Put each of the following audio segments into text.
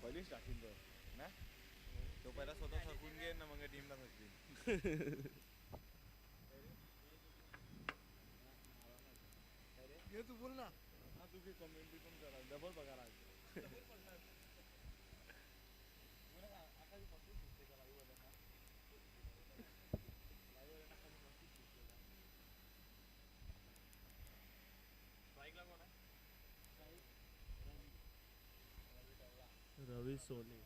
पहिलीच टाकील तो ना, तो पहिला स्वतः थकून घेईन ना, मग टीमला थकतील. ये तू बोल ना. हा तू काही कमेंट्री पण करा, डबल पगार आहे. रवी सोनी.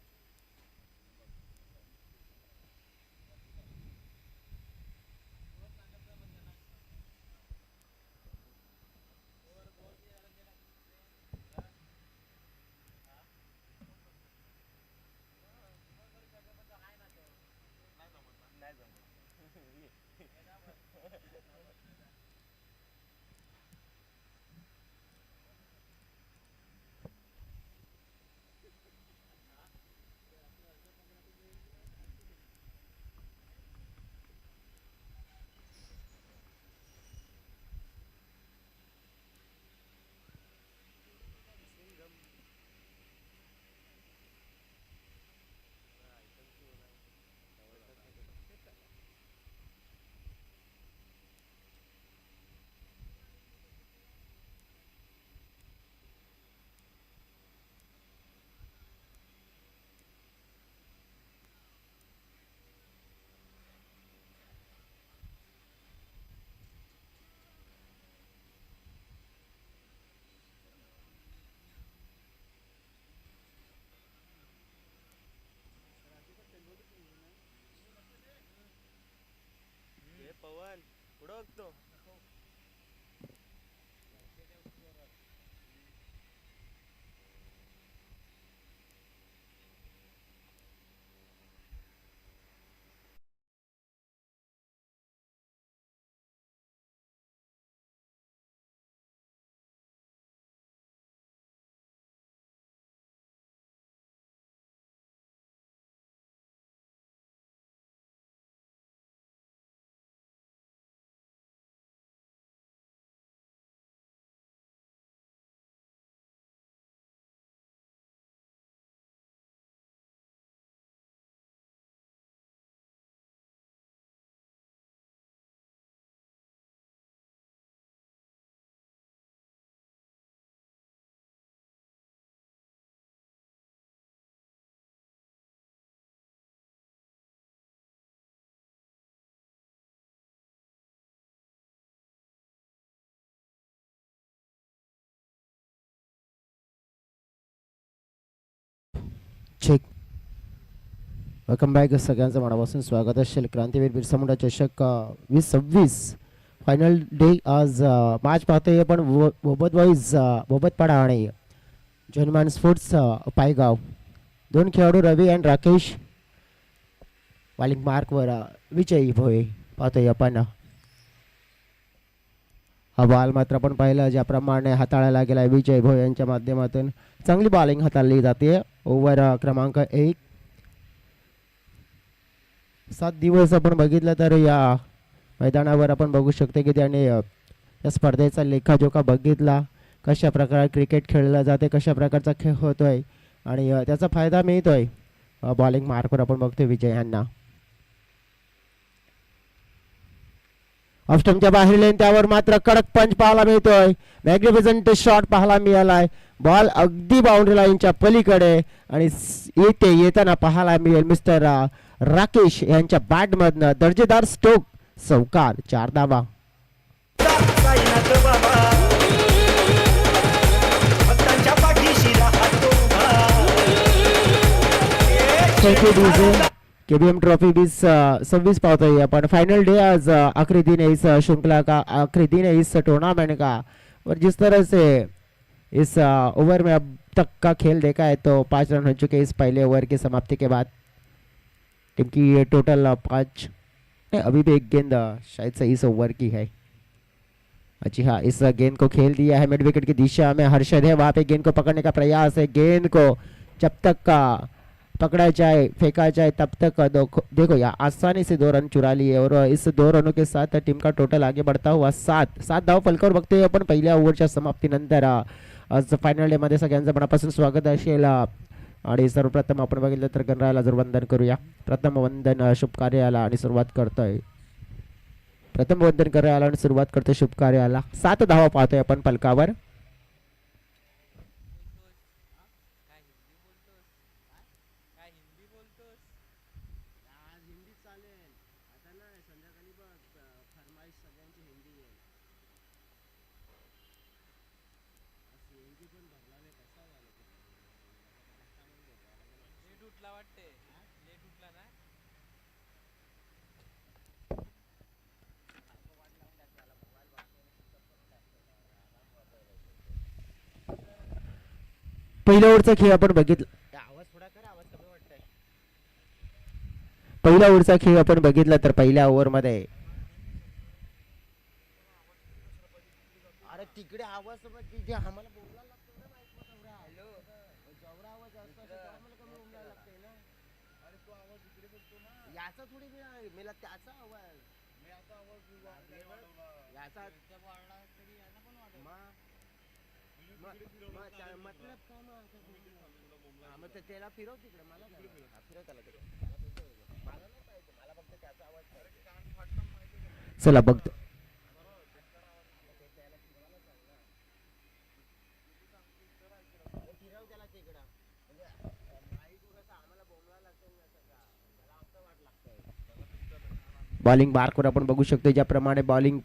पवन पुढं बघतो. चेक. वेलकम बॅक सगळ्यांचं मनापासून स्वागत असेल क्रांतीवीर बिरसा मुंडा चषक 2026 फायनल डे. आज मॅच पाहतोय आपण बोबत बॉईज बोबतपाडा आणि जनमान स्पोर्ट्स पायगाव. दोन खेळाडू रवी आणि राकेश बॉलिंग मार्कवर विजयी भोये पाहतोय आपण. हा बॉल मात्र आपण पाहिलं ज्याप्रमाणे हाताळायला गेला विजय भोये यांच्या माध्यमातून चांगली बॉलिंग हाताळली जाते. ओव्हर क्रमांक 1. 7 दिवस आपण बघितलं तर या मैदानावर आपण बघू शकतो की त्याने या स्पर्धेचा लेखाजोखा बघितला, कशा प्रकारे क्रिकेट खेळला जाते, कशा प्रकारचा खेळ होतोय आणि त्याचा फायदा मिळतोय. बॉलिंग मार्कवर आपण बघतोय विजय यांना. ऑफस्टंपच्या बाहेर लेन त्यावर मात्र कडक पंच पाहायला मिळतोय. मॅग्निफिसंट शॉट पाहायला मिळालाय. बॉल अगदी बाउंड्री लाईनच्या पलीकडे आणि येताना पाहायला मिळेल मिस्टर राकेश यांच्या बॅट मधनं दर्जेदार स्ट्रोक. चौकार, 4 धावा. केबीएम ट्रॉफी 2026 पाहतोय अपन. फाइनल डे आज आखिरी दिन है इस श्रृंखला का, आखिरी दिन है इस टूर्नामेंट का. और जिस तरह से इस ओवर में अब तक का खेल देखा है तो 5 रन हो चुके इस पहले ओवर की समाप्ति के बाद. टीम की टोटल 5, अभी भी एक गेंद शायद से इस ओवर की है. जी हाँ, इस गेंद को खेल दिया है मिड विकेट की दिशा में. हर्षद है वहां पे, गेंद को पकड़ने का प्रयास है. गेंद को जब तक का पकड़ा जाए, फेंका जाए, तब तक देखो यहाँ आसानी से 2 रन चुरा लिए और इस 2 रनों के साथ टीम का टोटल आगे बढ़ता हुआ 7 धाव फलकावर बघतोय आपण पहिल्या ओव्हरच्या समाप्तीनंतर. आज फायनल डे मध्ये सगळ्यांचं मनापासून स्वागत असेल. आणि सर्वप्रथम आपण बघितलं तर गणरायाला जर वंदन करूया. प्रथम वंदन शुभ कार्याला आणि सुरुवात करतोय. प्रथम वंदन कार्याला आणि सुरुवात करतोय शुभ कार्याला. 7 धावा पाहतोय आपण फलकावर. पहिल्या ओव्हरचा खेळ आपण बघितला. पहिल्या ओव्हरचा खेळ आपण बघितला तर पहिल्या ओव्हर मध्ये अरे तिकडे आवाज जे आम्हाला बोलायला लागतो ना माईक मध्ये जेवढा आवाज असतो आम्हाला कमी बोलायला लागतंय ना. अरे तो आवाज इकडे बोलतो ना याचा थोडी मला त्याचा आवाज मी आता आवाज याचा वाढला तरी याचा पण वाढला मतलब काय मग त्याला फिरव तिकडे मला फिरव त्याला तिकडे मला नाही पाहिजे मला फक्त त्याचा आवाज चला बघतो. बॉलिंग बारकोर आपण बघू शकतो ज्याप्रमाणे बॉलिंग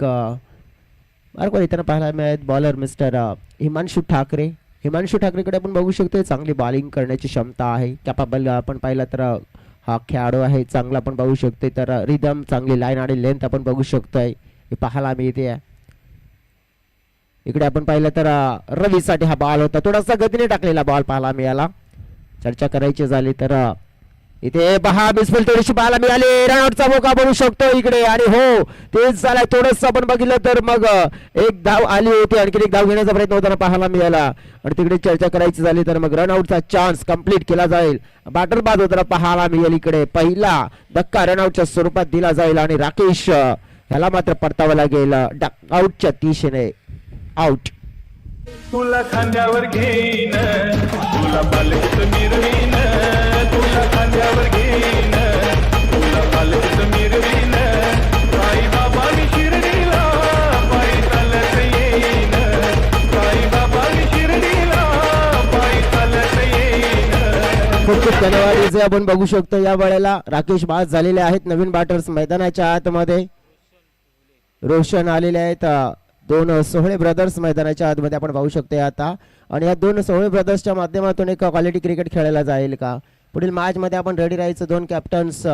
बारकोर येताना पाहायला मिळत. Bowler mister Himanshu Thackeray. हिमांशु ठाकरेकडे आपण बघू शकतो चांगली बॉलिंग करण्याची क्षमता आहे. कॅपेबल आपण पाहिलं तर हा खेळाडू आहे चांगला आपण बघू शकतो. तर रिदम चांगली लाईन आणि लेंथ आपण बघू शकतोय हे पाहायला मिळते. इकडे आपण पाहिलं तर रवीसाठी हा बॉल होता थोडासा गतीने टाकलेला बॉल पाहायला मिळाला. चर्चा करायची झाली तर इथे बहा मिसफिल थोडीशी पाहायला मिळाली. रनआउटचा मौका बनू शकतो इकडे आणि हो तेच झालाय. थोडस आपण बघितलं तर मग एक धाव आली होती आणखी एक धाव घेण्याचा प्रयत्न होताना पाहायला मिळाला आणि तिकडे चर्चा करायची झाली तर मग रनआउटचा चान्स कंप्लीट केला जाईल. बॅटर बाद होताना पाहायला मिळेल. इकडे पहिला धक्का रनआउटच्या स्वरूपात दिला जाईल आणि राकेश ह्याला मात्र परतावं लागेल आउटच्या दिशेने. आउट. तुला खांद्यावर घेईन तुला पालकीत मिरवीन तुला खांद्यावर घेईन तुला पालकीत मिरवीन साई बाबांनी शिर्डीला पायी चालत येईन साई बाबांनी शिर्डीला पायी चालत येईन. खूप खूप धन्यवाद. जे आपण बघू शकतो या वेळेला राकेश बाद झालेले आहेत. नवीन बॅटर्स मैदानाच्या आतमध्ये रोशन आलेले आहेत. 2 सोहळे ब्रदर्स मैदानाच्या आतमध्ये आपण पाहू शकतो आता आणि या 2 सोहळे ब्रदर्सच्या माध्यमातून एक क्वालिटी क्रिकेट खेळायला जाईल का. पुढील मॅच मध्ये आपण रेडी राहायचं. 2 कॅप्टन्स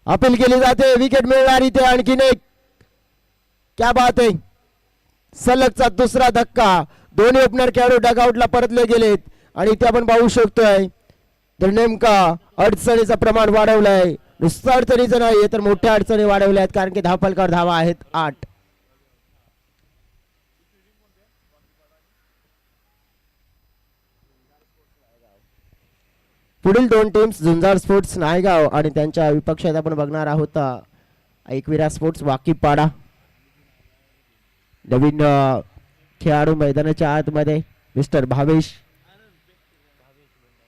अपील केली जाते. विकेट मिळणार इथे आणखीन एक. क्या बात आहे. सलगचा दुसरा धक्का. दोन्ही ओपनर खेळाडू डगआउटला परतले गेलेत आणि इथे आपण पाहू शकतोय तर नेमका अडचणीचं प्रमाण वाढवलंय. नुसतं अडचणीचं नाही तर मोठ्या अडचणी वाढवल्या आहेत कारण की धावफलकावर धावा आहेत 8. पुढील 2 टीम्स झुंजार स्पोर्ट्स नायगाव आणि त्यांच्या विपक्षात आपण बघणार आहोत एकविरा स्पोर्ट्स वाकीपाडा. नवीन खेळाडू मैदानाच्या आतमध्ये मिस्टर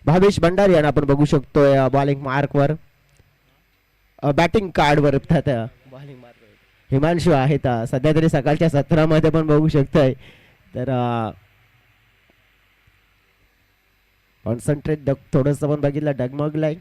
भावेश भंडारी यांना आपण बघू शकतोय बॉलिंग मार्कवर बॅटिंग कार्डवर बॉलिंग मार्क हिमांशु आहेत सध्या तरी सकाळच्या सत्रामध्ये पण बघू शकतोय. तर कॉन्सन्ट्रेट थोडस पण बघितलं डगमगलाय.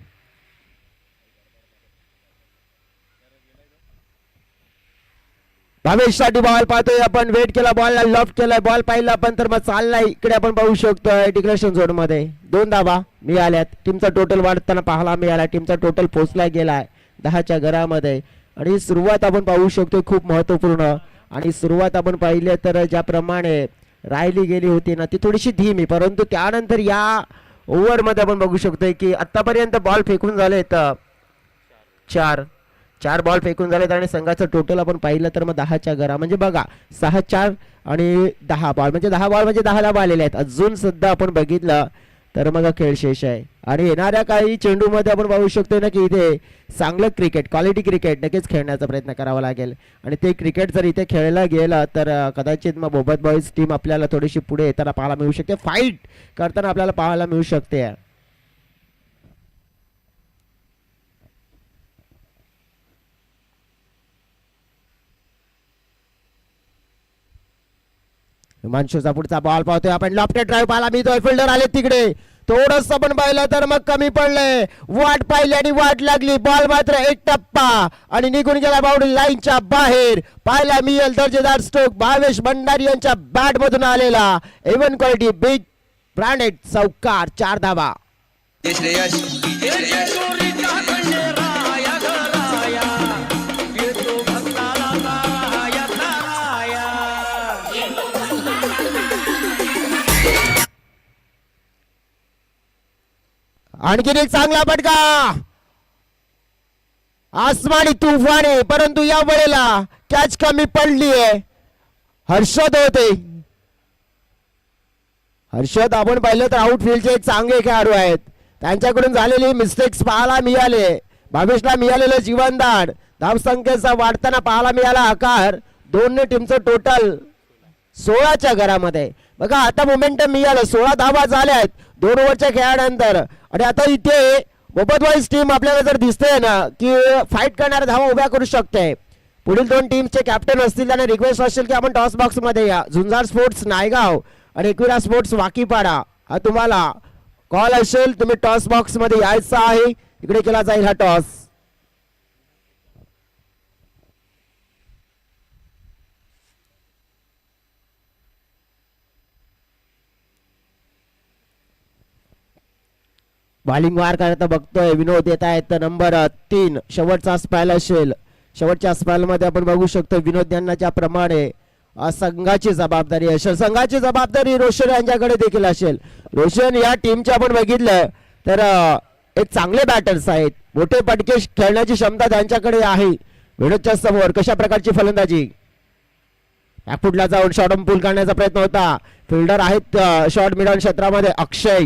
भावेश साठी बॉल पाहतोय आपण. वेट केला बॉलला लॉफ्ट केलाय बॉल पाहिला आपण तर मग चाललाय. इकडे आपण पाहू शकतोय डिक्लेरेशन झोन मध्ये 2 धावा मिळाल्यात. टीमचा टोटल वाढताना पाहायला मिळाला. टीमचा टोटल पोहोचला गेलाय 10च्या घरामध्ये आणि सुरुवात आपण पाहू शकतोय खूप महत्वपूर्ण. आणि सुरुवात आपण पाहिली तर ज्याप्रमाणे राहिली गेली होती ना ती थोडीशी धीमी परंतु त्यानंतर या ओव्हर मध्ये आपण बघू शकतोय की आतापर्यंत बॉल फेकून झालेत 4 बॉल फेकून झालेत आणि संघाचं टोटल आपण पाहिलं तर मग 10च्या घरा म्हणजे बघा 6 4 आणि 10 बॉल म्हणजे 10 बॉल म्हणजे 10 धावा आलेले आहेत. अजून सुद्धा आपण बघितलं तर मग खेळ शेष आहे. आणि येणाऱ्या काही चेंडूमध्ये आपण पाहू शकतो ना की इथे चांगलं क्रिकेट, क्वालिटी क्रिकेट नक्कीच खेळण्याचा प्रयत्न करावा लागेल. आणि ते क्रिकेट जर इथे खेळलं गेलं तर कदाचित मग बोबत बॉईज टीम आपल्याला थोडीशी पुढे येताना पाहायला मिळू शकते, फाईट करताना आपल्याला पाहायला मिळू शकते. हिमांशूचा पुढचा बॉल पाहतोय आपण, लॉफ्टेड ड्राईव्ह पाहायला मिळतोय, फिल्डर आले तिकडे, थोडस पण पाहिलं तर मग कमी पडले, वाट पाहिली आणि वाट लागली, बॉल मात्र एक टप्पा आणि निघून गेला बाउंड्री लाईनच्या बाहेर. पाहायला मिळेल दर्जेदार स्ट्रोक भावेश भंडारी यांच्या बॅट मधून आलेला, एव्हन क्वालिटी बिग ब्रँडेड चौकार, 4 धावा. आणखीन एक चांगला फटका, आसमानी तुफान आहे, परंतु या वेळेला कॅच कमी पडली आहे. हर्षद होते, हर्षद आपण पाहिलं तर आउटफील्डचे एक चांगले खेळाडू आहेत, त्यांच्याकडून झालेली मिस्टेक्स पाहायला मिळाले. भावेशला मिळालेलं जीवनदान, धावसंख्येचा वाढताना पाहायला मिळाला आकार. दोन्ही टीमचं टोटल 16च्या घरामध्ये. बघा आता मोमेंटम मिळालं, 16 धावा झाल्या आहेत 2 ओव्हरच्या खेळानंतर. आणि आता इथे बोबत बॉईज टीम आपल्याला जर दिसते ना की फाईट करणाऱ्या धावा उभ्या करू शकते. पुढील 2 टीमचे कॅप्टन असतील त्यांना रिक्वेस्ट असेल की आपण टॉस बॉक्स मध्ये या. झुंजार स्पोर्ट्स नायगाव आणि एकविरा स्पोर्ट्स वाकीपाडा हा तुम्हाला कॉल असेल, तुम्ही टॉस बॉक्स मध्ये यायचं आहे, इकडे केला जाईल हा टॉस. बॉलिंग वार करता बघतोय विनोद येत आहेत, नंबर 3 शेवटचा स्पेल असेल. शेवटच्या स्पेल मध्ये आपण बघू शकतो विनोद यांना ज्याप्रमाणे संघाची जबाबदारी असेल, संघाची जबाबदारी रोशन यांच्याकडे देखील असेल. रोशन या टीमचे आपण बघितलं तर एक चांगले बॅटर्स आहेत, मोठे पटके खेळण्याची क्षमता त्यांच्याकडे आहे. विनोदच्या समोर कशा प्रकारची फलंदाजी, बॅकफुटला जाऊन शॉर्ट पूल करण्याचा प्रयत्न होता. फिल्डर आहेत शॉर्ट मिडल क्षेत्रामध्ये अक्षय,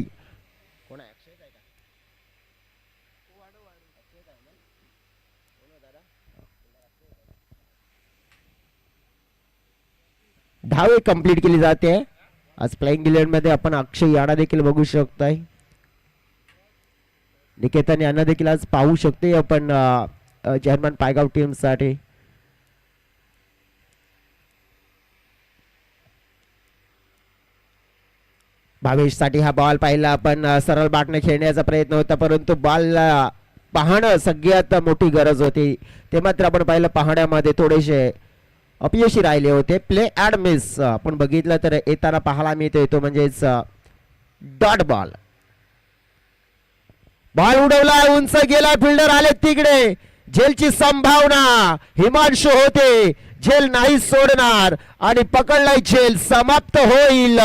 धाव एक कंप्लीट केली जाते. आज फ्लाइंग गिलेंड मध्ये आपण अक्षय याना देखील बघू शकताय, निकेतन यांना देखील आज पाहू शकते आपण चेअरमन पायगाव टीम साठी. भावेश साठी हा बॉल पाहिला आपण, सरळ बॅटने खेळण्याचा प्रयत्न होता, परंतु बॉल पाहणं सगळ्यात मोठी गरज होती. ते मात्र आपण पाहिलं पाहण्यामध्ये थोडेसे अपयशी राहिले होते. प्ले ॲड मिस आपण बघितलं तर येताना पाहायला मिळतो, तो म्हणजेच डॉट बॉल. बॉल उडवला, उंच गेला, फिल्डर आले तिकडे, झेलची संभावना, हिमांशू होते, झेल नाही सोडणार आणि पकडलाय झेल, समाप्त होईल.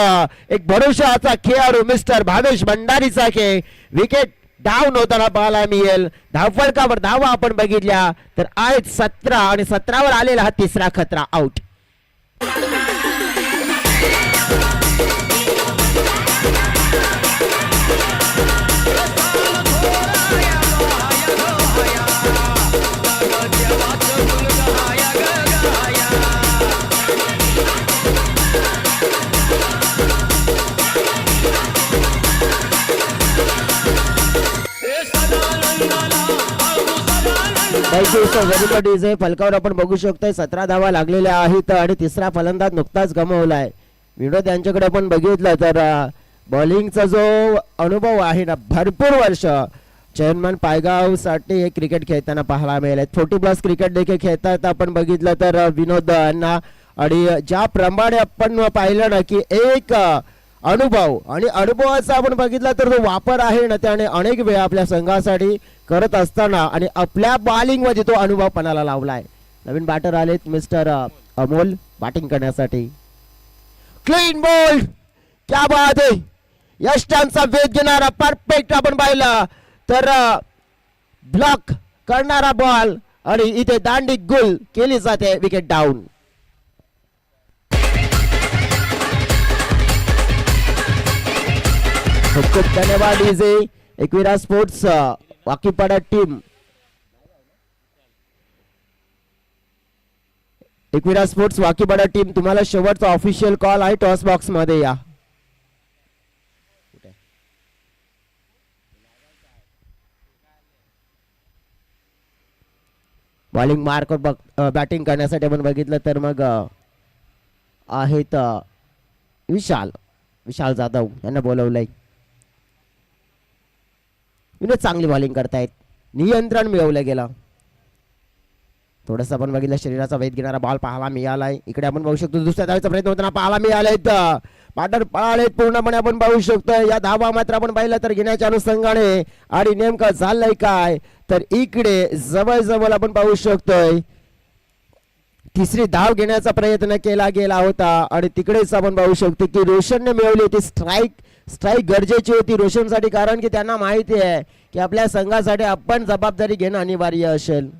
एक भरोशाचा खेळाडू मिस्टर भावेश भंडारीचा खेळ, विकेट डाऊन होताना पाहायला मिळेल. धावफलकावर धावा आपण बघितल्या तर आहेत 17 आणि 17वर आलेला हा तिसरा खतरा आउट. फलकावर आपण बघू शकतोय 17 धावा लागलेल्या आहेत आणि तिसरा फलंदाज नुकताच गमावलाय. विनोद यांच्याकडे आपण बघितलं तर बॉलिंगचा जो अनुभव आहे ना, भरपूर वर्ष चेअरमन पायगाव साठी हे क्रिकेट खेळताना पाहायला मिळाले. 40+ क्रिकेट देखील खेळतात आपण बघितलं तर विनोद यांना. आणि ज्याप्रमाणे आपण पाहिलं ना की एक अनुभव आणि अनुभवाचा आपण बघितला तर जो वापर आहे ना त्याने अनेक वेळा आपल्या संघासाठी करत असताना आणि आपल्या बॉलिंग मध्ये तो अनुभव पणाला लावलाय. नवीन बॅटर आलेत मिस्टर अमोल बॅटिंग करण्यासाठी. क्लीन बॉल, क्या बात आहे, यष्टांचा वेध घेणारा परफेक्ट आपण पाहिला तर ब्लॉक करणारा बॉल आणि इथे दांडी गुल केली जाते, विकेट डाऊन. खूप खूप धन्यवाद इजे Ekvira sports Wakipada team. Ekvira sports Wakipada team तुम्हाला शेवटचा ऑफिशियल कॉल आहे. टॉस बॉक्स मध्ये या. बॉलिंग मार्क बॅटिंग करण्यासाठी आपण बघितलं तर मग आहेत विशाल जाधव यांना बोलवलंय. चांगली बॉलिंग करतायत. नियंत्रण मिळवलं गेलं. थोडंसं आपण बघितलं शरीराचा वेध घेणारा बॉल पाहायला मिळालाय. इकडे आपण बघू शकतो दुसऱ्या धावेचा प्रयत्न होताना पाहायला मिळालाय. पार्टनर पळालेत पूर्णपणे आपण पाहू शकतो. या धावा मात्र आपण पाहिलं तर घेण्याच्या अनुषंगाने आणि नेमकं झालंय काय तर इकडे जवळ आपण पाहू शकतोय तिसरी धाव घेण्याचा प्रयत्न केला गेला होता आणि तिकडेच आपण पाहू शकतो की रोशनने मिळवली होती स्ट्राईक गरजेची होती रोशनसाठी, कारण की त्यांना माहिती आहे की आपल्या संघासाठी आपण जबाबदारी घेणं अनिवार्य असेल.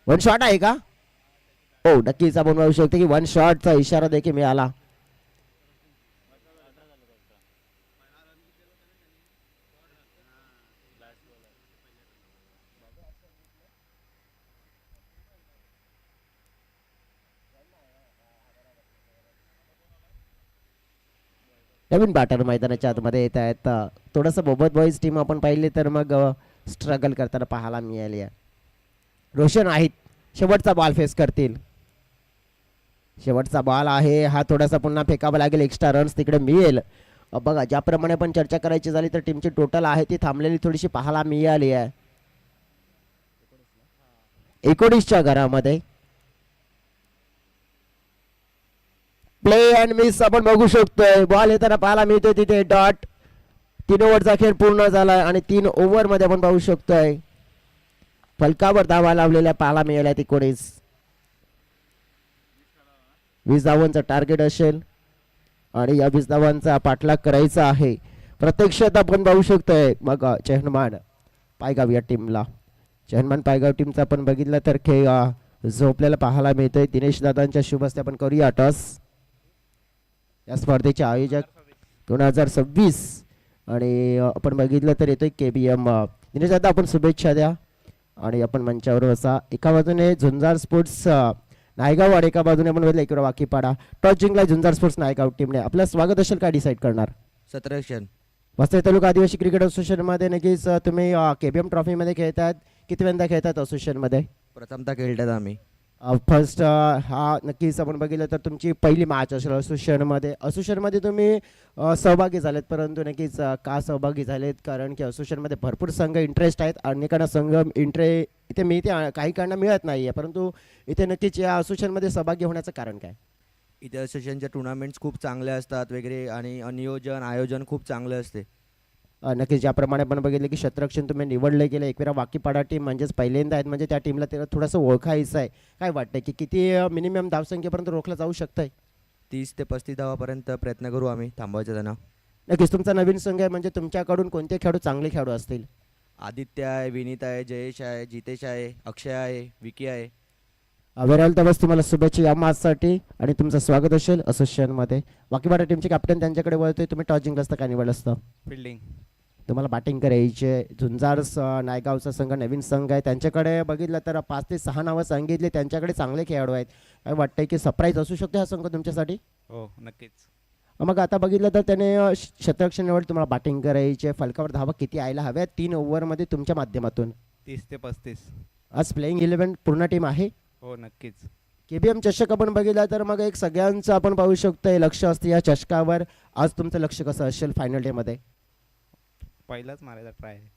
वन शॉट आहे का? हो नक्कीच आपण पाहू शकतो की वन शॉटचा इशारा देखील मिळाला. नवीन बॅटर मैदानाच्या आतमध्ये येत आहेत. थोडंसं बोबत बॉईज टीम आपण पाहिली तर मग स्ट्रगल करताना पाहायला मिळाली आहे. रोशन आहेत शेवटचा बॉल फेस करतील. शेवटचा बॉल आहे हा थोडासा पुन्हा फेकावा लागेल. एक्स्ट्रा रन्स तिकडे मिळेल. बघा ज्याप्रमाणे पण चर्चा करायची झाली तर टीमची टोटल आहे ती थांबलेली थोडीशी पाहायला मिळाली आहे. 19च्या घरामध्ये प्ले अँड मिस आपण बघू शकतोय. बॉल येताना पाहायला मिळतोय तिथे डॉट. 3 ओव्हरचा खेळ पूर्ण झालाय आणि 3 ओव्हर मध्ये आपण पाहू शकतोय फलकावर धावा लावलेल्या पाहायला मिळाल्या. 20 धावांचं टार्गेट असेल आणि या 20 धावांचा पाठलाग करायचा आहे. प्रत्यक्षात आपण पाहू शकतोय मग चेहनमान पायगाव या टीमला. चेहनमान पायगाव टीमचा आपण बघितलं तर खेळ झोपलेला पाहायला मिळतोय. दिनेश दादांच्या शुभ हस्ते आपण करूया टॉस. या स्पर्धेचे आयोजक 2026 आणि आपण बघितलं तर येतोय KBM. दिनेश दादा आपण शुभेच्छा द्या. आणि आपण मंचावर असा एका बाजूने झुंजार स्पोर्ट्स नायगाव आणि एका बाजूने आपण बघितलं इकडे वाकीपाडा. टॉस जिंकला झुंजार स्पोर्ट्स नायगाव टीमने. आपलं स्वागत असेल काय डिसाईड करणार? 17 क्षण. वसई तालुका आदिवासी क्रिकेट असोसिएशन मध्ये नक्कीच तुम्ही KBM ट्रॉफी मध्ये खेळतात. किती वेळा खेळतात असोसिएशन मध्ये? प्रथमतः खेळतात आम्ही. फर्स्ट हा नक्कीच आपण बघितलं तर तुमची पहिली मॅच असेल असोसिएशनमध्ये तुम्ही सहभागी झालेत, परंतु नक्कीच का सहभागी झालेत? कारण की असोसिएशनमध्ये भरपूर संघ इंटरेस्ट आहेत. अनेकांना संघ इथे मिळते, काही कारणा मिळत नाही आहे, परंतु इथे नक्कीच या असोसिएशनमध्ये सहभागी होण्याचं कारण काय? इथे असोसिएशनच्या टुर्नामेंट्स खूप चांगले असतात वगैरे आणि नियोजन आयोजन खूप चांगले असते. नक्कीच ज्याप्रमाणे आपण बघितलं की क्षेत्ररक्षण तुम्ही निवडले गेले. एकवेळा वाकीपाडा टीम म्हणजेच पहिल्यांदा आहेत, म्हणजे त्या टीमला त्याला थोडंसं ओळखायचं आहे. काय वाटतं की किती मिनिमम धावसंख्येपर्यंत रोखलं जाऊ शकतंय? 30 ते 35 धावापर्यंत प्रयत्न करू आम्ही थांबवायचं त्यांना. नक्कीच तुमचा नवीन संघ आहे, म्हणजे तुमच्याकडून कोणते खेळाडू चांगले खेळाडू असतील? आदित्य आहे, विनीत आहे, जयेश आहे, जितेश आहे, अक्षय आहे, विकी आहे. वेराल तर बस तुम्हाला शुभेच्छा या मॅचसाठी आणि तुमचं स्वागत असेल असोसिएशनमध्ये. वाकीपाडा टीमचे कॅप्टन त्यांच्याकडे वळतोय. तुम्ही टॉस जिंकलं असतं काय निवडलं असतं? फिल्डिंग. तुम्हाला बॅटिंग करायचे. झुंजार नायगावचा संघ नवीन संघ आहे, त्यांच्याकडे बघितलं तर 5 ते 6 नावं सांगितली. त्यांच्याकडे चांगले खेळाडू आहेत. काय वाटतंय की सरप्राईज असू शकते हा संघ तुमच्यासाठी? हो नक्कीच. मग आता बघितलं तर त्याने क्षेत्ररक्षण निवड, तुम्हाला बॅटिंग करायचे. फलकावर धावा किती यायला हव्या 3 ओव्हरमध्ये तुमच्या माध्यमातून? 30 ते 35. आज प्लेइंग 11 पूर्ण टीम आहे? हो नक्कीच. KBM चषक आपण बघितला तर मग एक सगळ्यांचं आपण पाहू शकतो लक्ष असतं या चषकावर. आज तुमचं लक्ष कसं असेल फायनल डे मध्ये? पहिलाच मारायचा ट्राय आहे.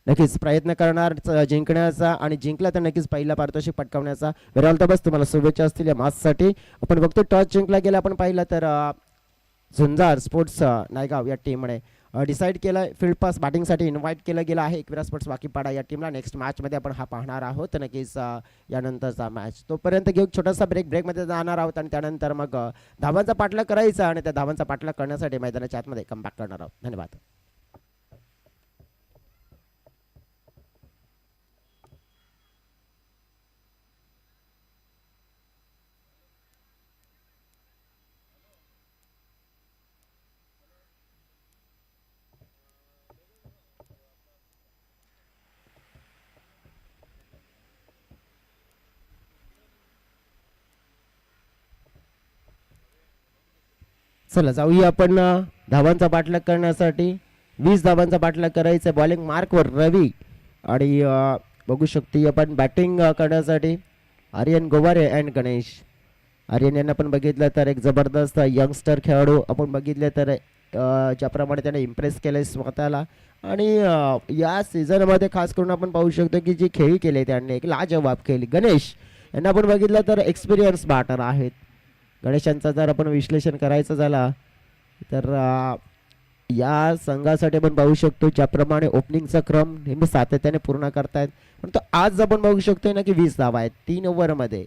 नक्कीच प्रयत्न करणार जिंकण्याचा आणि जिंकला तर नक्कीच पहिला पारितोषिक पटकावण्याचा. वेराल तर बस तुम्हाला शुभेच्छा असतील या मॅचसाठी. आपण बघतो टॉस जिंकला गेला आपण पाहिलं तर झुंजार स्पोर्ट्स नायगाव या टीमने डिसाईड केलं फील्ड पास बॅटिंगसाठी इन्व्हाइट केलं गेलं आहे एकविरा स्पोर्ट्स वाकीपाडा या टीमला. नेक्स्ट मॅचमध्ये आपण हा पाहणार आहोत. तर नक्कीच यानंतरचा मॅच तोपर्यंत घेऊ छोटासा ब्रेकमध्ये जाणार आहोत आणि त्यानंतर मग धावांचा पाठलाग करायचा आणि त्या धावांचा पाठलाग करण्यासाठी मैदानाच्या आतमध्ये कमबॅक करणार आहोत. धन्यवाद. चला जाऊया आपण धावांचा पाठलाग करण्यासाठी. 20 धावांचा पाठलाग करायचा. बॉलिंग मार्कवर रवी आणि बघू शकतो आपण बॅटिंग करण्यासाठी आर्यन गोवारे अँड गणेश. आर्यन यांना पण बघितलं तर एक जबरदस्त यंगस्टर खेळाडू आपण बघितले तर ज्याप्रमाणे त्याने इम्प्रेस केलं स्वतःला आणि या सीझनमध्ये खास करून आपण पाहू शकतो की जी खेळी केली त्यांनी एक लाजवाब केली. गणेश यांना आपण बघितलं तर एक्सपिरियन्स बॅटर आहेत. गणेशांचा जर आपण विश्लेषण करायचं झाला तर या संघासाठी आपण पाहू शकतो ज्याप्रमाणे ओपनिंगचा क्रम नेहमी सातत्याने पूर्ण करतायत. परंतु आज आपण बघू शकतो ना की 20 धावा आहेत 3 ओव्हरमध्ये.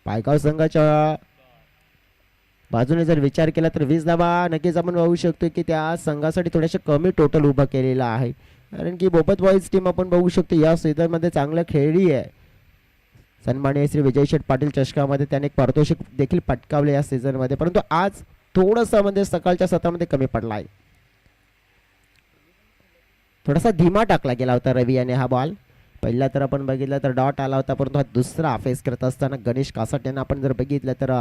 पायगाव संघाच्या बाजूने जर विचार केला तर 20 धावा नक्कीच आपण बघू शकतो की त्या संघासाठी थोडेसे कमी टोटल उभं केलेलं आहे. कारण की बोपत बॉईज टीम आपण बघू शकतो या सीझनमध्ये चांगलं खेळली आहे. सन्माननीय श्री विजय शेठ पाटील चषकामध्ये त्याने एक पारितोषिक देखील पटकावले या सीझनमध्ये. परंतु आज थोडंसं म्हणजे सकाळच्या सत्रामध्ये कमी पडला आहे. थोडासा धीमा टाकला गेला होता रवी याने हा बॉल. पहिला तर आपण बघितलं तर डॉट आला होता परंतु हा दुसरा फेस करत असताना गणेश कासाट यांना आपण जर बघितलं तर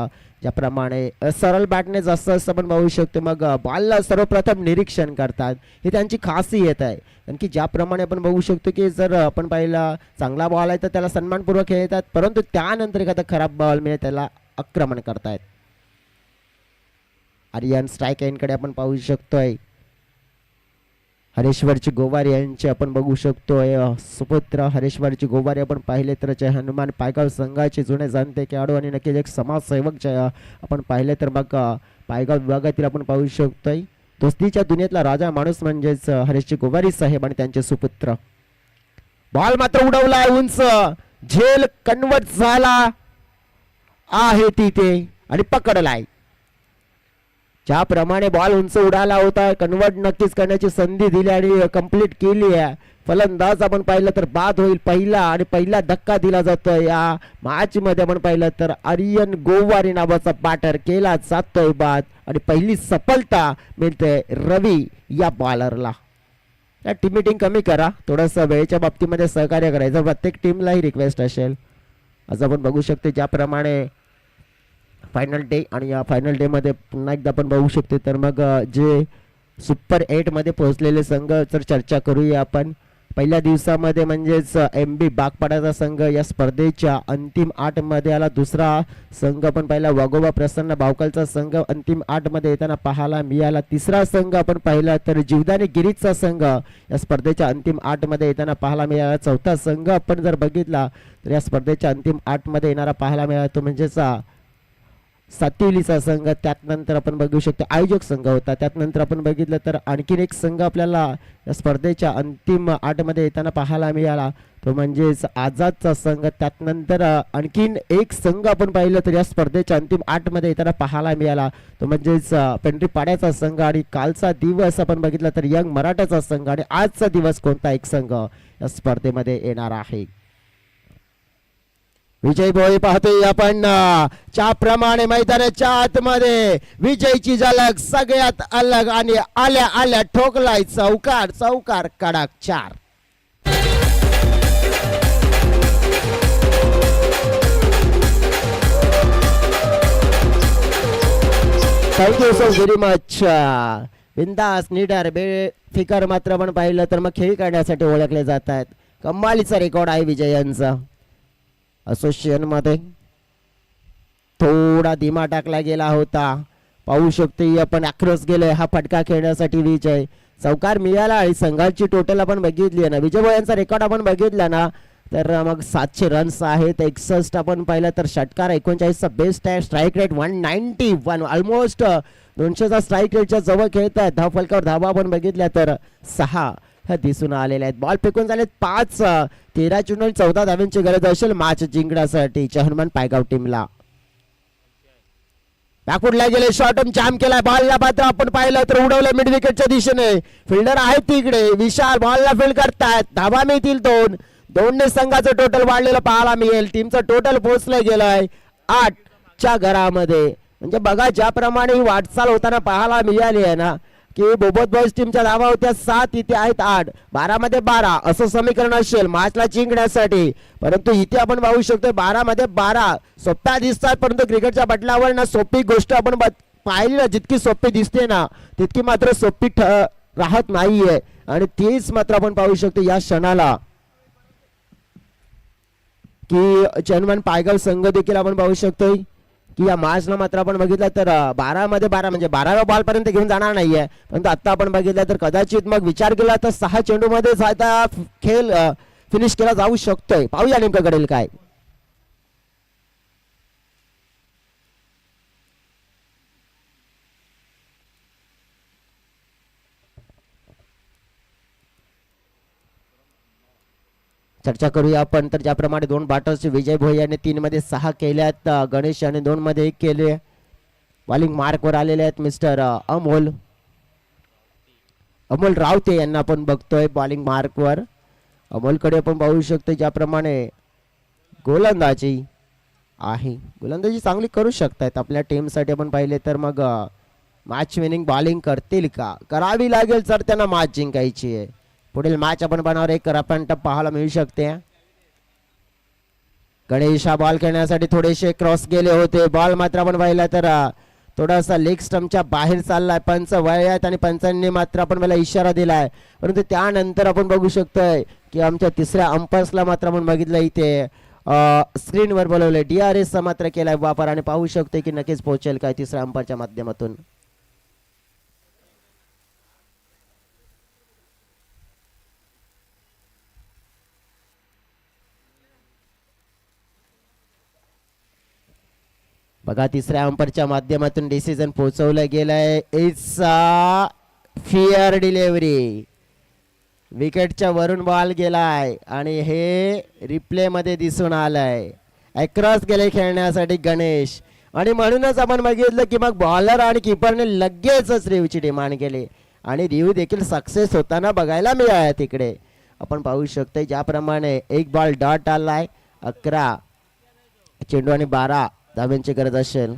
ज्याप्रमाणे सरळ बॅटने जास्त असं आपण बघू शकतो मग बॉलला सर्वप्रथम निरीक्षण करतात. ही त्यांची खासियत आहे. कारण की ज्याप्रमाणे आपण बघू शकतो की जर आपण पाहिला चांगला बॉल आहे तर त्याला सन्मानपूर्वक खेळतात परंतु त्यानंतर एखादा खराब बॉल मिळेल त्याला आक्रमण करतायत. आर्यन स्ट्राईक एंडकडे आपण पाहू शकतोय. हरेश्वरची गोवारी यांचे आपण बघू शकतोय सुपुत्र हरेश्वरची गोवारी आपण पाहिले तर हनुमान पायगाव संघाचे जुने जाणते खेळाडू आणि नक्कीच एक समाजसेवक आपण पाहिले तर मग पायगाव विभागातील आपण पाहू शकतोय दोस्तीच्या दुनियेतला राजा माणूस म्हणजेच हरेशची गोवारी साहेब आणि त्यांचे सुपुत्र. बॉल मात्र उडवला उंच झेल कन्वर्ट झाला आहे तिथे आणि पकडलाय. ज्याप्रमाणे बॉल उंच उडाला होता कन्वर्ट नक्कीच करण्याची संधी दिली आणि कंप्लीट केली आहे. फलंदाज आपण पाहिलं तर बाद होईल पहिला धक्का दिला जातोय या मॅच मध्ये. आपण पाहिलं तर आर्यन गोवारी नावाचा बॅटर केला जातोय बाद आणि पहिली सफलता मिळते रवी या बॉलरला. टीम मीटिंग कमी करा थोडंसं वेळेच्या बाबतीमध्ये सहकार्य करायचं प्रत्येक टीमलाही रिक्वेस्ट असेल. आज आपण बघू शकतो ज्याप्रमाणे फायनल डे आणि या फायनल डे मध्ये पुन्हा एकदा आपण बघू शकतो तर मग जे सुपर 8 मध्ये पोहोचलेले संघ तर चर्चा करूया आपण. पहिल्या दिवसामध्ये म्हणजेच MB बागपाडाचा संघ या स्पर्धेच्या अंतिम 8 मध्ये आला. दुसरा संघ आपण पाहिला वाघोबा प्रसन्न बावकलचा संघ अंतिम 8 मध्ये येताना पाहायला मिळाला. तिसरा संघ आपण पाहिला तर जीवदानी गिरीजचा संघ या स्पर्धेच्या अंतिम 8 मध्ये येताना पाहायला मिळाला. चौथा संघ आपण जर बघितला तर या स्पर्धेच्या अंतिम 8 मध्ये येणारा पाहायला मिळाला तो म्हणजेच सातिवलीचा संघ. त्यानंतर आपण बघू शकतो आयोजक संघ होता. त्यानंतर आपण बघितलं तर आणखीन एक संघ आपल्याला या स्पर्धेच्या अंतिम 8 मध्ये येताना पाहायला मिळाला तो म्हणजेच आझादचा संघ. त्यानंतर आणखीन एक संघ आपण पाहिलं तर या स्पर्धेच्या अंतिम 8 मध्ये येताना पाहायला मिळाला तो म्हणजेच पेंढरी पाड्याचा संघ. आणि कालचा दिवस आपण बघितला तर यंग मराठाचा संघ आणि आजचा दिवस कोणता एक संघ या स्पर्धेमध्ये येणार आहे. विजय भोई पाहतोय आपण ज्याप्रमाणे मैदानाच्या आतमध्ये विजयची झलक सगळ्यात अलग आणि आल्या आल्या ठोकलाय चौकार चौकार कडक 4. Thank you so very much. बिंदास निडर बेफिकर मात्र आपण पाहिलं तर मग खेळ करण्यासाठी ओळखले जात आहेत. कमालीचा रेकॉर्ड आहे विजय यांचा. असोसिएशन मध्ये थोडा धीमा टाकला गेला होता पाहू शकतो आपण अक्रॉस गेले हा फटका खेळण्यासाठी विजय चौकार मिळाला. आणि संघाची टोटल आपण बघितली ना विजय यांचा रेकॉर्ड आपण बघितला ना तर मग 700 रन्स आहेत. 61 आपण पाहिलं तर षटकार 39चा बेस्ट आहे. स्ट्राईक रेट 191 ऑलमोस्ट 200चा स्ट्राईक रेटच्या जवळ खेळत आहेत. धाव फलकावर धावा आपण बघितल्या तर 6 दिसून आलेले आहेत. बॉल फेकून झाले 5. 13 चेंडू 14 धावांची गरज असेल मॅच जिंकण्यासाठी हनुमान पायगाव टीमला. बॅकवर्डला गेले शॉर्ट जाम केलाय बॉलला मात्र आपण पाहिलं तर उडवलं मिड विकेटच्या दिशेने. फिल्डर आहेत तिकडे विशाल बॉलला फील्ड करतायत. धावा मिळतील 2. 2ने संघाचं टोटल वाढलेलं पाहायला मिळेल. टीमचं टोटल पोहोचलं गेलंय 8च्या घरामध्ये. म्हणजे बघा ज्याप्रमाणे ही वाटचाल होताना पाहायला मिळाली आहे ना की बोबत बॉईज टीमच्या धावा होत्या 7, इथे आहेत 8, 12 मध्ये 12 असं समीकरण असेल मॅचला जिंकण्यासाठी. परंतु इथे आपण पाहू शकतो 12 मध्ये 12 सोप्या दिसतात, परंतु क्रिकेटच्या पटलावर ना सोपी गोष्ट आपण पाहिली ना, जितकी सोपी दिसते ना तितकी मात्र सोपी राहत नाहीये. आणि तीच मात्र आपण पाहू शकतो या क्षणाला की चेअरमन पायगाव संघ देखील आपण पाहू शकतोय की या मॅचला मात्र आपण बघितलं तर 12 मध्ये 12 म्हणजे 12व्या बॉल पर्यंत घेऊन जाणार नाहीये. परंतु आता आपण बघितलं तर कदाचित मग विचार केला तर 6 चेंडू मध्ये आता खेळ फिनिश केला जाऊ शकतोय. पाहूया नेमकं घडेल काय. चर्चा करूया आपण तर ज्याप्रमाणे 2 बॅटर्स विजय भोई यांनी 3 मध्ये 6 केल्यात, गणेश यांनी 2 मध्ये 1 केले. बॉलिंग मार्कवर आलेले आहेत मिस्टर अमोल रावते यांना आपण बघतोय बॉलिंग मार्कवर. अमोलकडे आपण पाहू शकतो ज्याप्रमाणे गोलंदाजी आहे, गोलंदाजी चांगली करू शकतात आपल्या टीमसाठी. आपण पाहिले तर मग मॅच विनिंग बॉलिंग करतील का, करावी लागेल तर त्यांना मॅच जिंकायची आहे. पुढील मॅच आपण बनावर एक रफन टप पाहायला मिळू शकते. गणेश हा बॉल खेळण्यासाठी थोडेसे क्रॉस गेले होते. बॉल मात्र आपण पाहिला तर थोडासा लेग स्टंपच्या बाहेर चाललाय. पंच वय आहेत आणि पंचांनी मात्र आपण मला इशारा दिलाय. परंतु त्यानंतर आपण बघू शकतोय की आमच्या तिसऱ्या अंपायर्सला मात्र आपण बघितलं इथे स्क्रीनवर बोलवले DRS चा मात्र केलाय वापर आणि पाहू शकतोय की नक्कीच पोहोचेल काय तिसऱ्या अंपायरच्या माध्यमातून. बघा तिसऱ्या अंपायरच्या माध्यमातून डिसिजन पोहोचवलं गेलंय. It's fair delivery. विकेटच्या वरून बॉल गेलाय आणि हे रिप्ले मध्ये दिसून आलंय. अक्रॉस गेले खेळण्यासाठी गणेश आणि म्हणूनच आपण बघितलं की मग बॉलर आणि किपरने लगेचच रिव्हची डिमांड केली आणि रिव्ह देखील सक्सेस होताना बघायला मिळाला. तिकडे आपण पाहू शकतो ज्याप्रमाणे 1 बॉल डॉट आलाय. 11 चेंडू आणि 12 धाब्यांची गरज असेल.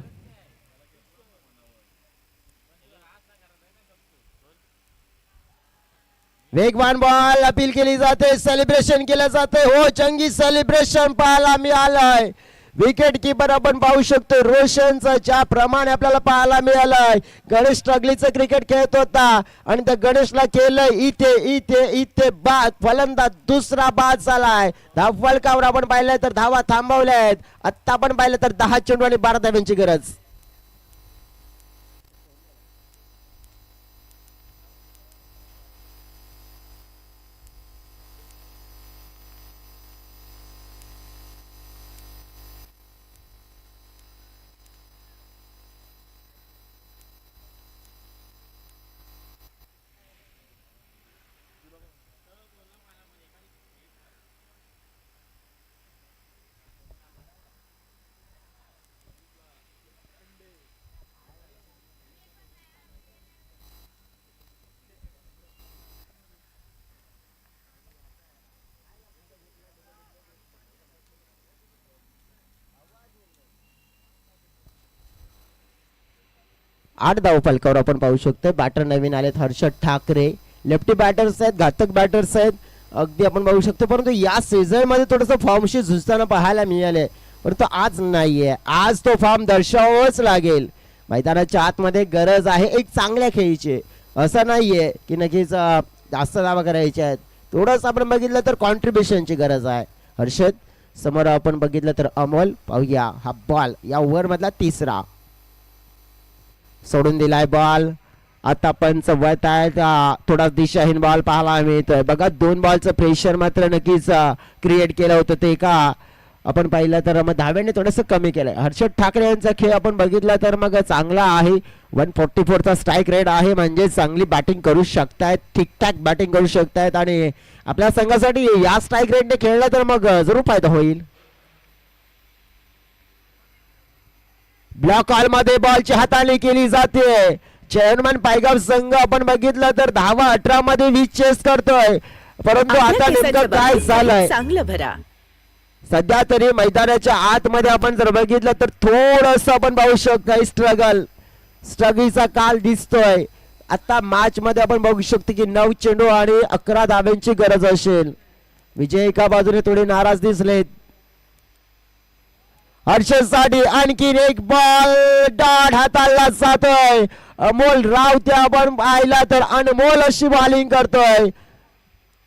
वेगवान बॉल अपील केली जाते, सेलिब्रेशन केलं जाते. हो चंगी सेलिब्रेशन पाहायला मिळालंय. विकेट किपर आपण पाहू शकतो रोशनचं ज्या प्रमाणे आपल्याला पाहायला मिळालंय. गणेश स्ट्रगलीचं क्रिकेट खेळत होता आणि त्या गणेशला केलंय इथे इथे इथे बाद. फलंदाज दुसरा बाद झालाय. धावफलकावर आपण पाहिलंय तर धावा थांबवल्या आहेत. आता आपण पाहिलं तर 10 चेंडू आणि 12 धाव्यांची गरज. आठ धाव फलकावर आपण पाहू शकतो. बॅटर नवीन आलेत हर्षद ठाकरे. लेफ्टी बॅटर्स आहेत, घातक बॅटर्स आहेत अगदी आपण पाहू शकतो. परंतु या सीझन मध्ये थोडंसं फॉर्मशी झुजताना पाहायला मिळाले. परंतु आज नाहीये. आज तो फॉर्म दर्शवावाच लागेल. मैदानाच्या आतमध्ये गरज आहे एक चांगल्या खेळीची. असं नाहीये की नक्कीच जास्त धावा करायच्या आहेत. थोडंच आपण बघितलं तर कॉन्ट्रीब्युशनची गरज आहे. हर्षद समोर आपण बघितलं तर अमोल. पाहूया हा बॉल या ओव्हर मधला तिसरा सोडून दिलाय बॉल. आता पंच वत आहे थोडा दिशाहीन बॉल पाहायला मिळतोय. बघा 2 बॉलचं प्रेशर मात्र नक्कीच क्रिएट केलं होतं ते का आपण पाहिलं तर मग धाव्यांनी थोडंसं कमी केलंय. हर्षद ठाकरे यांचा खेळ आपण बघितला तर मग चांगला आहे. 144 चा स्ट्राईक रेट आहे म्हणजे चांगली बॅटिंग करू शकतायत, ठीकठाक बॅटिंग करू शकतायत आणि आपल्या संघासाठी या स्ट्राईक रेटने खेळलं तर मग जरूर फायदा होईल. ब्लॉक कॉल मध्ये बॉलची हाताळणी केली जाते. चेअरमन पायगाव संघ आपण बघितलं तर धावा 18 मध्ये 20 चेस करतोय. परंतु आता नेमकं काय झालंय चांगलं भरा. सध्या तरी मैदानाच्या आतमध्ये आपण जर बघितलं तर थोडस आपण पाहू शकतो स्ट्रगलचा काल दिसतोय. आता मॅच मध्ये आपण बघू शकतो की 9 चेंडू आणि 11 धाब्यांची गरज असेल. विजय एका बाजूने थोडे नाराज दिसलेत. हर्षदसाठी आणखीन एक बॉल डॉट हाताला जातोय. अमोल रावते आपण पाहिला तर अनमोल अशी बॉलिंग करतोय.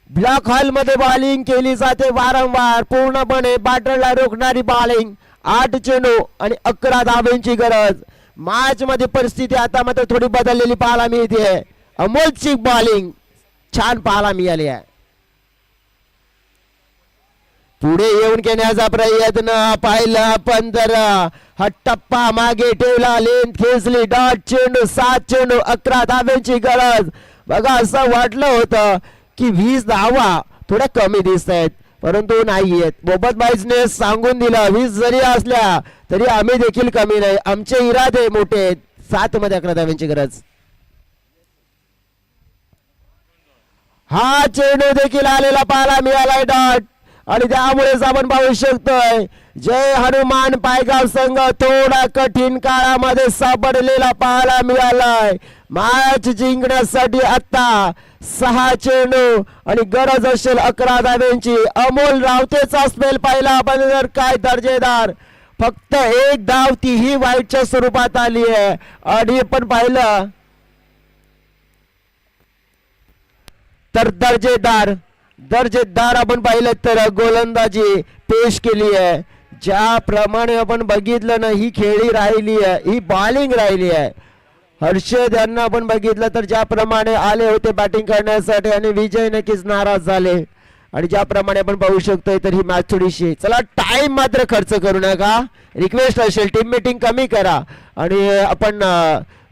ब्लॅक हॉल मध्ये बॉलिंग केली जाते वारंवार, पूर्णपणे बॅटरला रोखणारी बॉलिंग. 8 चेंडू आणि 11 धाब्यांची गरज. मॅच मध्ये परिस्थिती आता मात्र थोडी बदललेली पाहायला मिळते. अमोलची बॉलिंग छान पाहायला मिळाली आहे. पुढे येऊन घेण्याचा प्रयत्न पाहिला पण तर हा टप्पा मागे ठेवला. लेंथ खेचली. डॉट चेंडू. 7 चेंडू 11 धाब्यांची गरज. बघा असं वाटलं होतं की 20 धावा थोड्या कमी दिसत आहेत, परंतु नाहीयेत. मोहम्मद बाईजने सांगून दिला 20 जरी असल्या तरी आम्ही देखील कमी नाही, आमचे इरादे मोठे आहेत. 7 मध्ये 11 धाब्यांची गरज. हा चेंडू देखील आलेला पाहायला मिळालाय डॉट आणि त्यामुळेच आपण पाहू शकतोय जय हनुमान पायगाव संघ थोडा कठीण काळामध्ये सापडलेला पाहायला मिळालाय. मॅच जिंकण्यासाठी आता 6 चेंडू आणि गरज असेल 11 धाब्यांची. अमोल रावतेचा स्पेल पाहिला आपण जर काय दर्जेदार. फक्त 1 धाव तीही वाईटच्या स्वरूपात आली आहे. आणि पण पाहिलं तर दर्जेदार आपण पाहिलं तर गोलंदाजी पेश केली आहे. ज्याप्रमाणे आपण बघितलं ना, ही खेळी राहिली आहे, ही बॉलिंग राहिली आहे. हर्षद यांना आपण बघितलं तर ज्याप्रमाणे आले होते बॅटिंग करण्यासाठी आणि विजय नक्कीच नाराज झाले. आणि ज्याप्रमाणे आपण पाहू शकतोय तर ही मॅच थोडीशी, चला टाइम मात्र खर्च करू नका, रिक्वेस्ट असेल टीम मीटिंग कमी करा. आणि आपण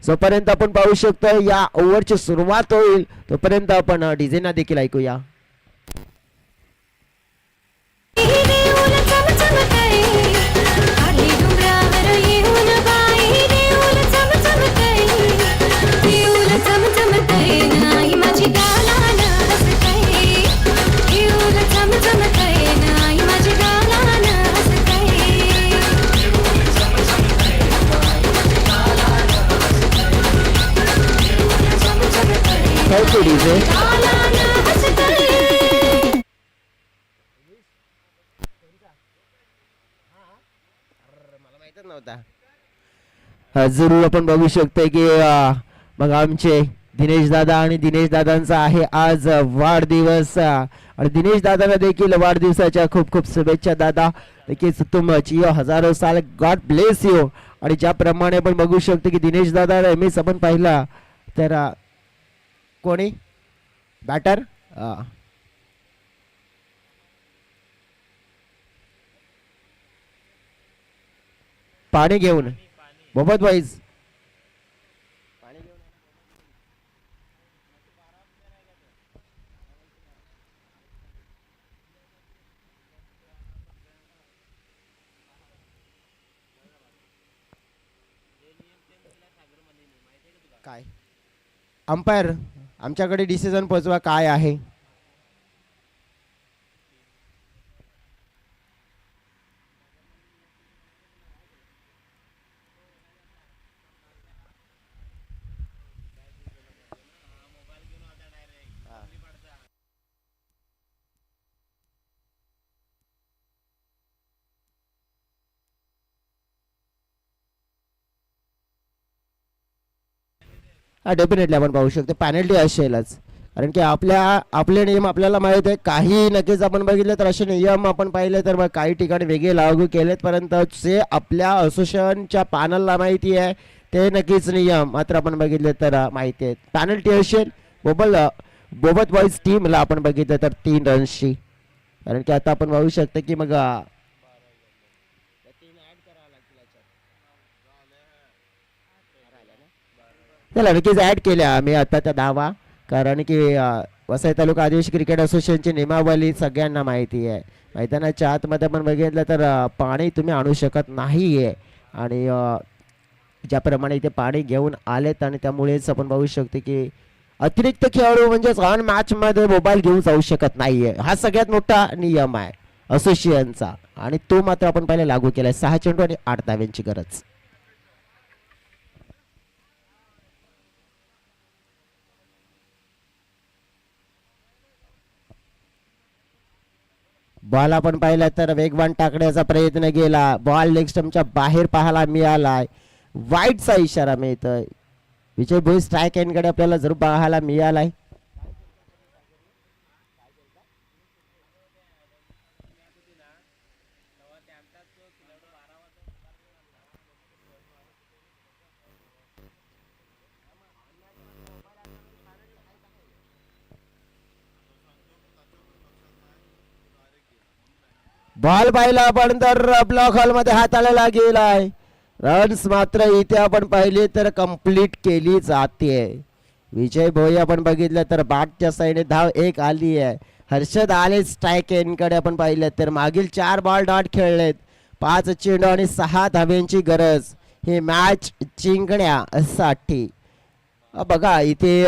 जोपर्यंत आपण पाहू शकतो या ओव्हरची सुरुवात होईल तोपर्यंत आपण डीजेना देखील ऐकूया. Thank you, DJ. जरूर आपण बघू शकतो की मग आमचे दिनेश दादा आणि दिनेश दादांचा आहे आज वाढदिवस. आणि दिनेश दादांना देखील वाढदिवसाच्या खूप खूप शुभेच्छा दादा. नक्कीच तुम जियो हजारो साल, गॉड ब्लेस यू. आणि ज्याप्रमाणे आपण बघू शकतो की दिनेश दादा नेहमीच आपण पाहिला तर कोणी बॅटर पाणी घेऊन मोहम्मद वाईज काय अंपायर आमच्याकडे डिसिजन पोहोचवा काय आहे. डेफिनेटली आपण पाहू शकतो पेनल्टी असेलच, कारण की आपले नियम आपल्याला माहित आहे. काही नक्कीच आपण बघितले तर असे नियम आपण पाहिले तर काही ठिकाणी वेगळे लागू केलेत, परंतु जे आपल्या असोसिएशनच्या पॅनलला माहिती आहे ते नक्कीच नियम मात्र आपण बघितले तर माहिती आहेत. पेनल्टी असेल बोबत बॉईज टीमला आपण बघितलं तर 3 रन्सची, कारण की आता आपण पाहू शकतो की मग त्याला नक्कीच ऍड केल्या आम्ही आता त्या धावा, कारण की वसई तालुका आदिवासी क्रिकेट असोसिएशनची नियमावली सगळ्यांना माहिती आहे. मैदानाच्या आतमध्ये आपण बघितलं तर पाणी तुम्ही आणू शकत नाहीये. आणि ज्याप्रमाणे इथे पाणी घेऊन आलेत आणि त्यामुळेच आपण पाहू शकतो की अतिरिक्त खेळाडू म्हणजेच ऑन मॅच मध्ये मोबाईल घेऊन जाऊ शकत नाहीये. हा सगळ्यात मोठा नियम आहे असोसिएशनचा आणि तो मात्र आपण पहिले लागू केलाय. 6 चेंडू आणि 8 धाव्यांची गरज. बॉल आपण पाहिला तर वेगवान टाकण्याचा प्रयत्न केला, बॉल लेग स्टंपच्या बाहेर पाहायला मिळालाय, वाईटचा इशारा मिळतोय. विजय भोई स्ट्राईक एंडकडे आपल्याला जरूर पाहायला मिळालाय. बॉल पाहिला आपण तर ब्लॉक हॉल मध्ये हाताळला गेलाय. रन्स मात्र इथे आपण पाहिले तर कंप्लीट केली जाते. विजय भोई आपण बघितलं तर बॅटच्या साईडने धाव एक आली आहे. हर्षद आले स्ट्राईक एंडकडे आपण पाहिलं तर मागील 4 बॉल डॉट खेळलेत, 5 चेंडू आणि 6 धाव्यांची गरज ही मॅच जिंकण्यासाठी. बघा इथे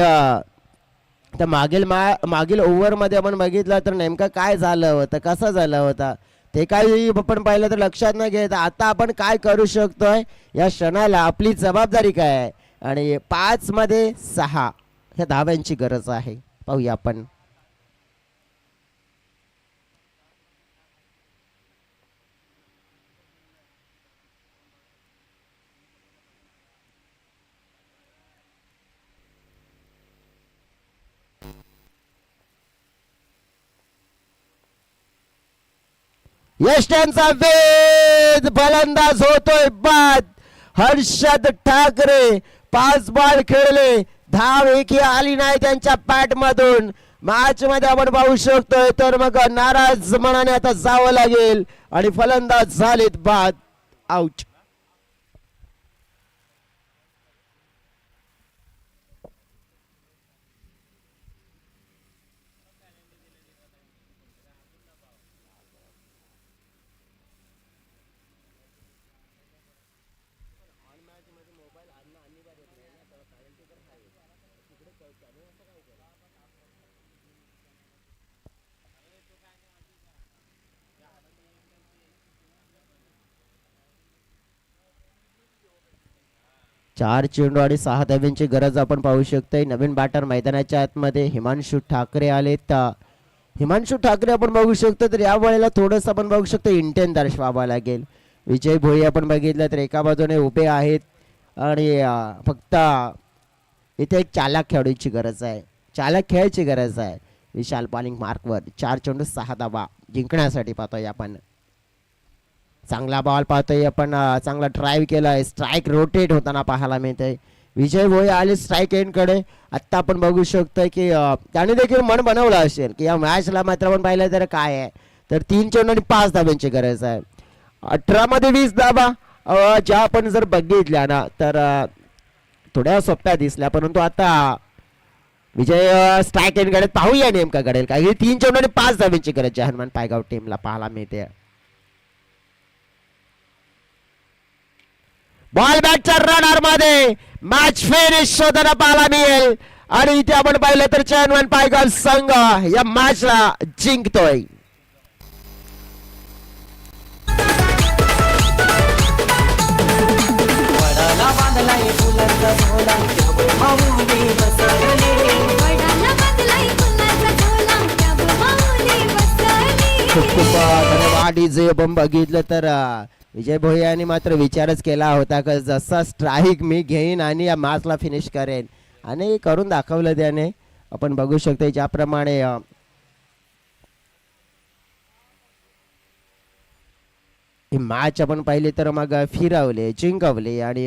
तर मागील ओव्हरमध्ये आपण बघितलं तर नेमकं काय झालं होतं, कसं झालं होतं ते काही आपण पाहिलं तर लक्षात न घेता आता आपण काय करू शकतोय या क्षणाला आपली जबाबदारी काय आहे. आणि 5 मध्ये 6 ह्या धाव्यांची गरज आहे. पाहूया आपण. यष्ट्यांचा वेध, फलंदाज होतोय बाद. हर्षद ठाकरे 5 बॉल खेळले, धाव एकही आली नाही त्यांच्या पॅट मधून. मॅच मध्ये आपण पाहू शकतोय तर मग नाराज मनाने आता जावं लागेल आणि फलंदाज झालेत बाद, आउट. चार चेंडू आणि 6 धाव्यांची गरज आपण पाहू शकतोय. नवीन बॅटर मैदानाच्या आतमध्ये हिमांशु ठाकरे आलेत. हिमांशु ठाकरे आपण बघू शकतो तर या वेळेला थोडंसं आपण बघू शकतो इंटेन दर्शवावा लागेल. विजय भोई आपण बघितलं तर एका बाजूने उभे आहेत आणि फक्त इथे एक चालक खेळाडूची गरज आहे, चालक खेळायची गरज आहे. विशाल बॉलिंग मार्कवर 4 चेंडू 6 धावा जिंकण्यासाठी पाहतोय आपण. चांगला बॉल पाहतोय आपण, चांगला ड्राईव्ह केलाय, स्ट्राईक रोटेट होताना पाहायला मिळतंय. विजय भोई आले स्ट्राईक एंडकडे. आत्ता आपण बघू शकतोय की त्याने देखील मन बनवलं असेल की या मॅचला मात्र आपण पाहिलं तर काय आहे तर 3 चेंडू आणि 5 धाव्यांची गरज आहे. 18 मध्ये 20 धावा ज्या आपण जर बघितल्या ना तर थोड्या सोप्या दिसल्या, परंतु आता विजय स्ट्राईक एंडकडे पाहूया नेमका घडेल काय. 3 चेंडू आणि 5 धाव्यांची गरज आहे हनुमान पायगाव टीमला पाहायला मिळते. बॉल बॅटच्या रनर मध्ये मॅच फिनिश होताना पाहायला मिळेल आणि इथे आपण पाहिलं तर हनुमान पायगाव संघ या मॅचला जिंकतोय. खूप खूप धन्यवाद. जे आपण बघितलं तर विजय भोई यांनी मात्र विचारच केला होता की जसा स्ट्राईक मी घेईन आणि या मॅचला फिनिश करेन आणि करून दाखवलं त्याने. आपण बघू शकतो ज्याप्रमाणे ही मॅच आपण पाहिली तर मग फिरवले, जिंकवले आणि